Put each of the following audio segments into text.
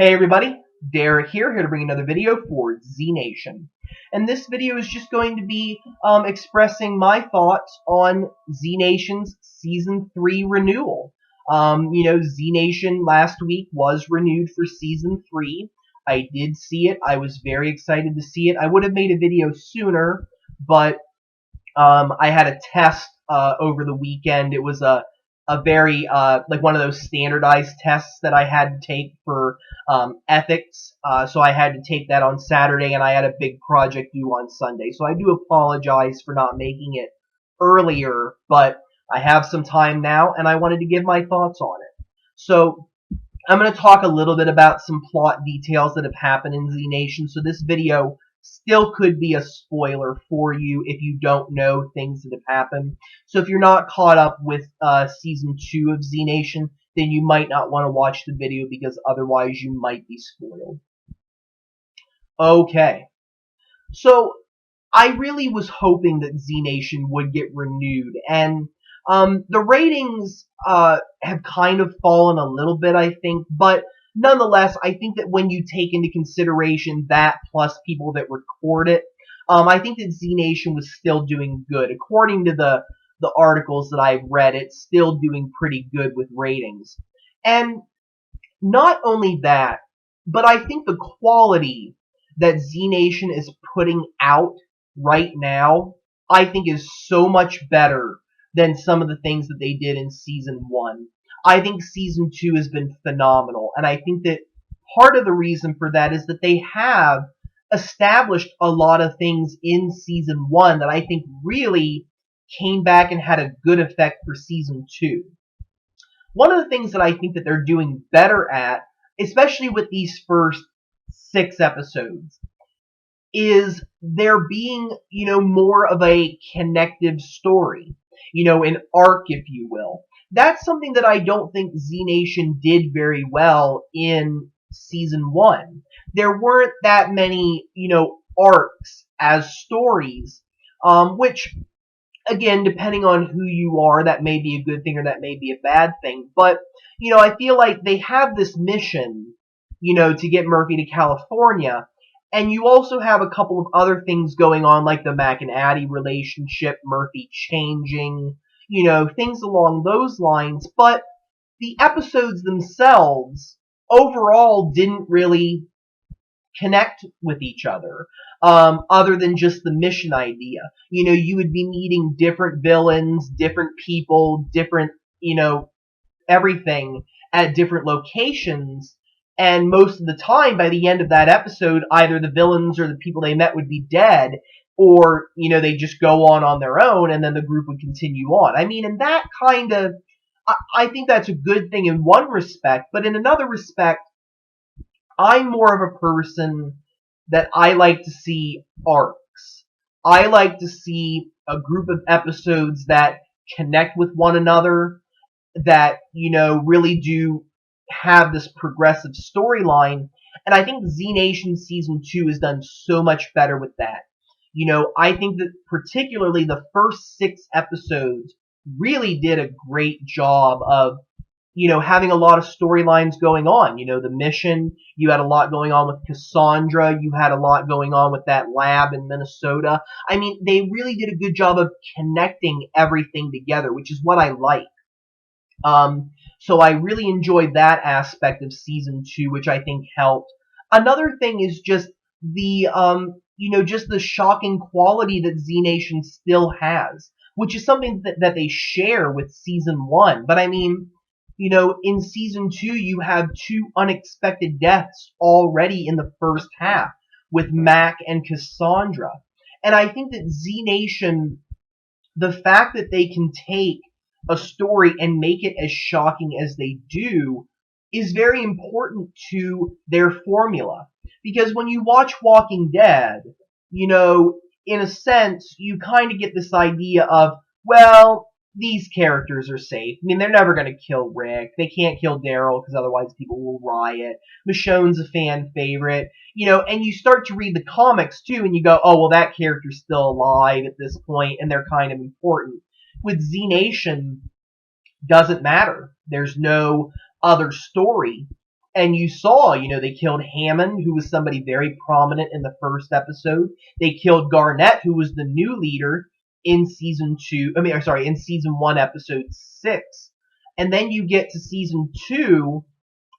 Hey everybody, Derek here to bring another video for Z Nation. And this video is just going to be expressing my thoughts on Z Nation's Season 3 renewal. Z Nation last week was renewed for Season 3. I did see it. I was very excited to see it. I would have made a video sooner, but I had a test over the weekend. It was a very like one of those standardized tests that I had to take for ethics. So I had to take that on Saturday, and I had a big project due on Sunday. So I do apologize for not making it earlier, but I have some time now, and I wanted to give my thoughts on it. So I'm going to talk a little bit about some plot details that have happened in Z Nation. So this video still could be a spoiler for you if you don't know things that have happened. So if you're not caught up with Season 2 of Z Nation, then you might not want to watch the video because otherwise you might be spoiled. Okay. So I really was hoping that Z Nation would get renewed, and the ratings have kind of fallen a little bit, I think, but nonetheless, I think that when you take into consideration that plus people that record it, I think that Z Nation was still doing good. According to the articles that I've read, it's still doing pretty good with ratings. And not only that, but I think the quality that Z Nation is putting out right now, I think is so much better than some of the things that they did in Season 1. I think Season 2 has been phenomenal, and I think that part of the reason for that is that they have established a lot of things in Season 1 that I think really came back and had a good effect for Season 2. One of the things that I think that they're doing better at, especially with these first 6 episodes, is there being, more of a connective story, an arc, if you will. That's something that I don't think Z Nation did very well in Season 1. There weren't that many, arcs as stories, which, again, depending on who you are, that may be a good thing or that may be a bad thing. But, I feel like they have this mission, to get Murphy to California, and you also have a couple of other things going on, like the Mac and Addie relationship, Murphy changing, things along those lines. But the episodes themselves, overall, didn't really connect with each other than just the mission idea. You would be meeting different villains, different people, different, everything at different locations. And most of the time, by the end of that episode, either the villains or the people they met would be dead, or, they just go on their own, and then the group would continue on. I mean, and that kind of, I think that's a good thing in one respect, but in another respect, I'm more of a person that I like to see arcs. I like to see a group of episodes that connect with one another, that, really do have this progressive storyline, and I think Z Nation Season 2 has done so much better with that. I think that particularly the first 6 episodes really did a great job of, having a lot of storylines going on. The mission, you had a lot going on with Cassandra, you had a lot going on with that lab in Minnesota. I mean, they really did a good job of connecting everything together, which is what I like. So I really enjoyed that aspect of Season 2, which I think helped. Another thing is just the, just the shocking quality that Z Nation still has, which is something that they share with Season 1. But I mean, in Season 2, you have 2 unexpected deaths already in the first half with Mac and Cassandra. And I think that Z Nation, the fact that they can take a story and make it as shocking as they do is very important to their formula. Because when you watch Walking Dead, in a sense, you kind of get this idea of, well, these characters are safe. I mean, they're never going to kill Rick. They can't kill Daryl because otherwise people will riot. Michonne's a fan favorite. And you start to read the comics too, and you go, oh, well, that character's still alive at this point, and they're kind of important. With Z Nation, doesn't matter. There's no other story. And you saw, they killed Hammond, who was somebody very prominent in the first episode. They killed Garnett, who was the new leader in season 2. In season 1, episode 6. And then you get to season 2,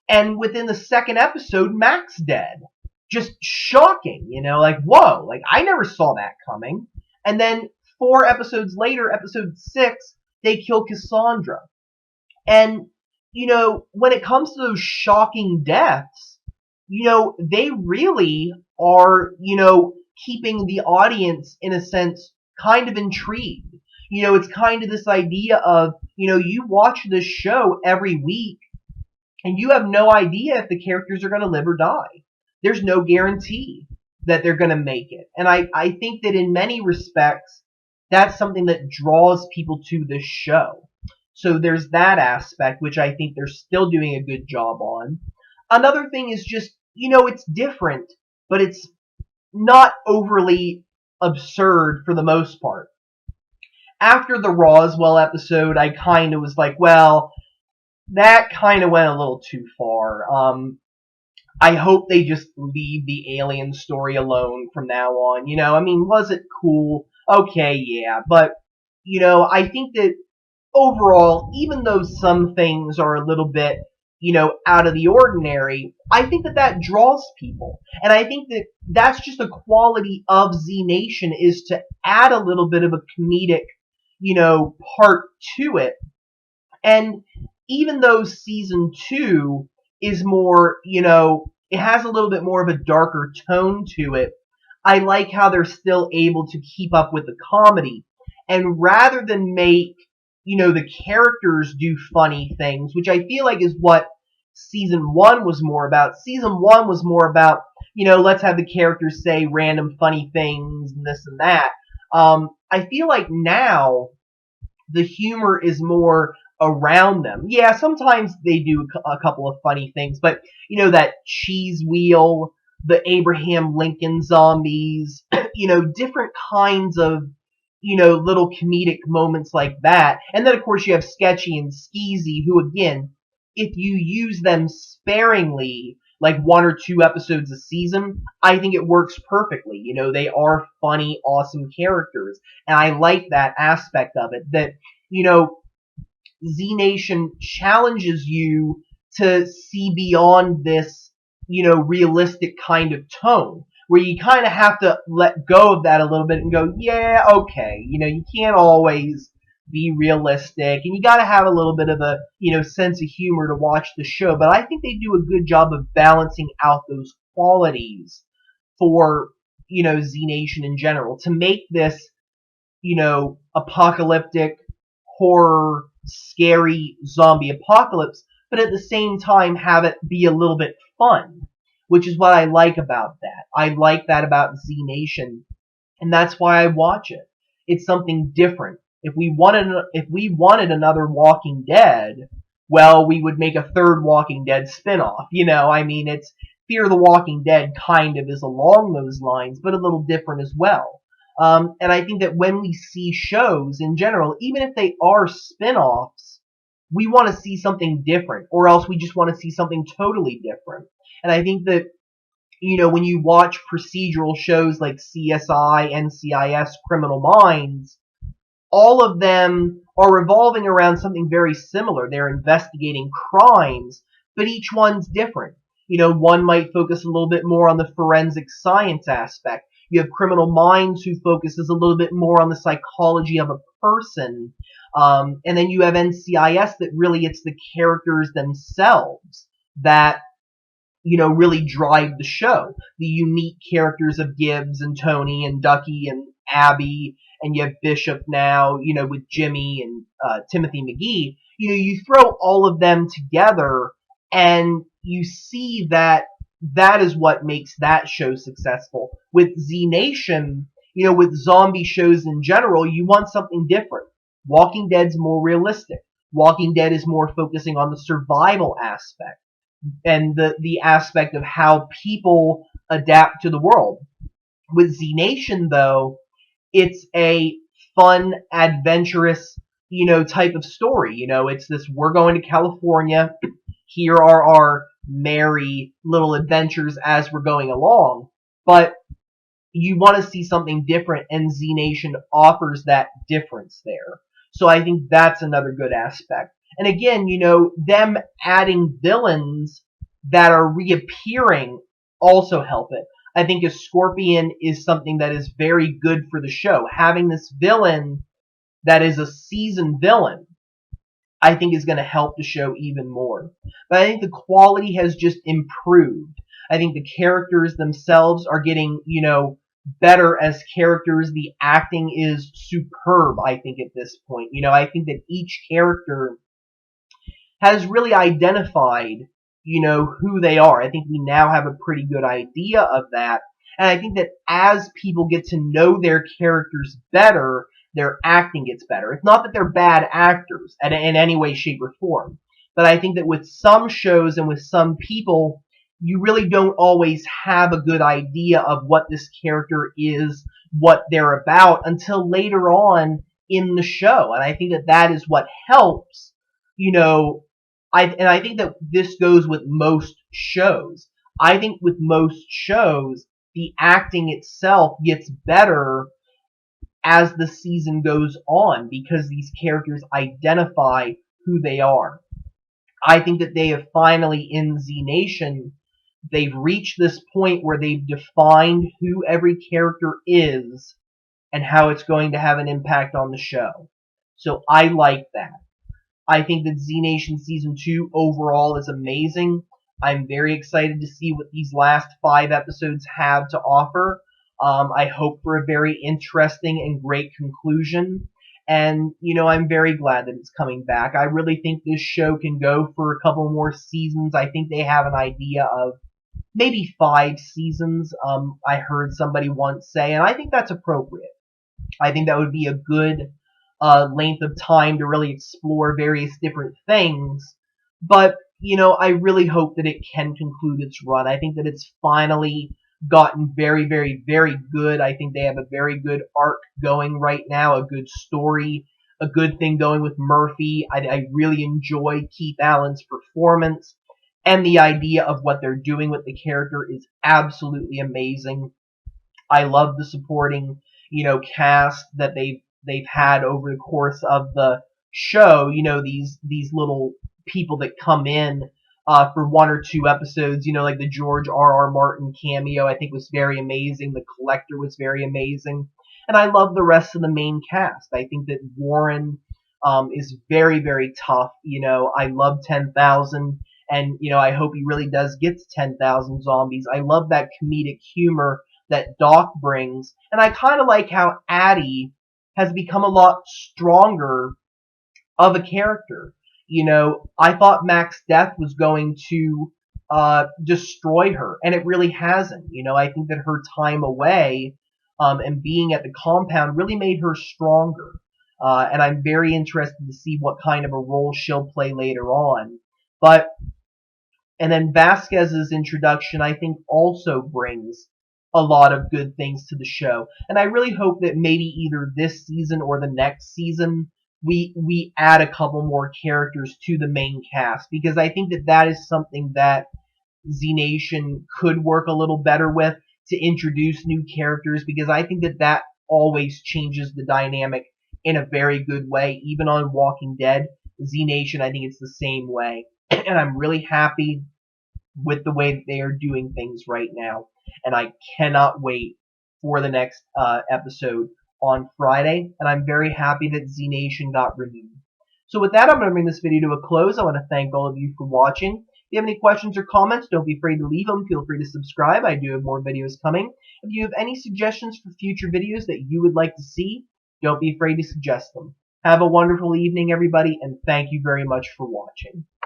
and within the second episode, Mac's dead. Just shocking, like, whoa, like, I never saw that coming. And then 4 episodes later, episode 6, they kill Cassandra. And, when it comes to those shocking deaths, they really are, keeping the audience, in a sense, kind of intrigued. It's kind of this idea of, you watch this show every week, and you have no idea if the characters are going to live or die. There's no guarantee that they're going to make it. And I think that in many respects, that's something that draws people to this show. So there's that aspect, which I think they're still doing a good job on. Another thing is just, it's different, but it's not overly absurd for the most part. After the Roswell episode, I kind of was like, well, that kind of went a little too far. I hope they just leave the alien story alone from now on. Was it cool? Okay, yeah. But, I think that overall, even though some things are a little bit, out of the ordinary, I think that draws people. And I think that that's just a quality of Z Nation, is to add a little bit of a comedic, part to it. And even though season 2 is more, it has a little bit more of a darker tone to it, I like how they're still able to keep up with the comedy. And rather than make, the characters do funny things, which I feel like is what season 1 was more about. Season 1 was more about, let's have the characters say random funny things and this and that. I feel like now the humor is more around them. Yeah, sometimes they do a couple of funny things, but, that cheese wheel, the Abraham Lincoln zombies, different kinds of, little comedic moments like that. And then, of course, you have Sketchy and Skeezy, who, again, if you use them sparingly, like 1 or 2 episodes a season, I think it works perfectly. They are funny, awesome characters. And I like that aspect of it, that, Z Nation challenges you to see beyond this, realistic kind of tone, where you kind of have to let go of that a little bit and go, yeah, okay, you can't always be realistic, and you got to have a little bit of a, sense of humor to watch the show. But I think they do a good job of balancing out those qualities for, Z Nation in general, to make this, apocalyptic, horror, scary zombie apocalypse, but at the same time have it be a little bit fun, which is what I like about that. I like that about Z Nation, and that's why I watch it. It's something different. If we wanted another Walking Dead, well, we would make a third Walking Dead spinoff. It's Fear the Walking Dead kind of is along those lines, but a little different as well. And I think that when we see shows in general, even if they are spin-offs, we want to see something different, or else we just want to see something totally different. And I think that, when you watch procedural shows like CSI, NCIS, Criminal Minds, all of them are revolving around something very similar. They're investigating crimes, but each one's different. One might focus a little bit more on the forensic science aspect. You have Criminal Minds, who focuses a little bit more on the psychology of a person. And then you have NCIS, that really it's the characters themselves that, really drive the show. The unique characters of Gibbs and Tony and Ducky and Abby, and you have Bishop now, with Jimmy and Timothy McGee. You throw all of them together, and you see that is what makes that show successful. With Z Nation, with zombie shows in general, you want something different. Walking Dead's more realistic. Walking Dead is more focusing on the survival aspect and the aspect of how people adapt to the world. With Z Nation, though, it's a fun, adventurous, type of story. It's this, we're going to California. Here are our, merry little adventures as we're going along. But you want to see something different, and Z Nation offers that difference there. So I think that's another good aspect. And again, them adding villains that are reappearing also help it. I think a Scorpion is something that is very good for the show. Having this villain that is a seasoned villain, I think is going to help the show even more. But I think the quality has just improved. I think the characters themselves are getting, better as characters. The acting is superb, I think, at this point. I think that each character has really identified, who they are. I think we now have a pretty good idea of that. And I think that as people get to know their characters better, their acting gets better. It's not that they're bad actors in any way, shape, or form. But I think that with some shows and with some people, you really don't always have a good idea of what this character is, what they're about, until later on in the show. And I think that that is what helps, I think that this goes with most shows. I think with most shows, the acting itself gets better as the season goes on because these characters identify who they are. I think that they have finally, in Z Nation, they've reached this point where they've defined who every character is and how it's going to have an impact on the show. So I like that. I think that Z Nation Season 2 overall is amazing. I'm very excited to see what these last 5 episodes have to offer. I hope for a very interesting and great conclusion. And, I'm very glad that it's coming back. I really think this show can go for a couple more seasons. I think they have an idea of maybe 5 seasons, I heard somebody once say, and I think that's appropriate. I think that would be a good length of time to really explore various different things. But, I really hope that it can conclude its run. I think that it's finally gotten very, very, very good. I think they have a very good arc going right now, a good story, a good thing going with Murphy. I really enjoy Keith Allen's performance, and the idea of what they're doing with the character is absolutely amazing. I love the supporting, cast that they've had over the course of the show. These little people that come in for 1 or 2 episodes, like the George R.R. Martin cameo, I think was very amazing. The Collector was very amazing. And I love the rest of the main cast. I think that Warren is very, very tough. I love 10,000, and, I hope he really does get to 10,000 zombies. I love that comedic humor that Doc brings. And I kind of like how Addie has become a lot stronger of a character. I thought Mac's death was going to destroy her, and it really hasn't. I think that her time away and being at the compound really made her stronger. And I'm very interested to see what kind of a role she'll play later on. And then Vasquez's introduction, I think, also brings a lot of good things to the show. And I really hope that maybe either this season or the next season, we add a couple more characters to the main cast, because I think that that is something that Z Nation could work a little better with, to introduce new characters, because I think that that always changes the dynamic in a very good way. Even on Walking Dead, Z Nation, I think it's the same way. And I'm really happy with the way that they are doing things right now. And I cannot wait for the next episode on Friday. And I'm very happy that Z Nation got renewed. So with that, I'm going to bring this video to a close. I want to thank all of you for watching. If you have any questions or comments, don't be afraid to leave them. Feel free to subscribe. I do have more videos coming. If you have any suggestions for future videos that you would like to see, don't be afraid to suggest them. Have a wonderful evening, everybody, and thank you very much for watching.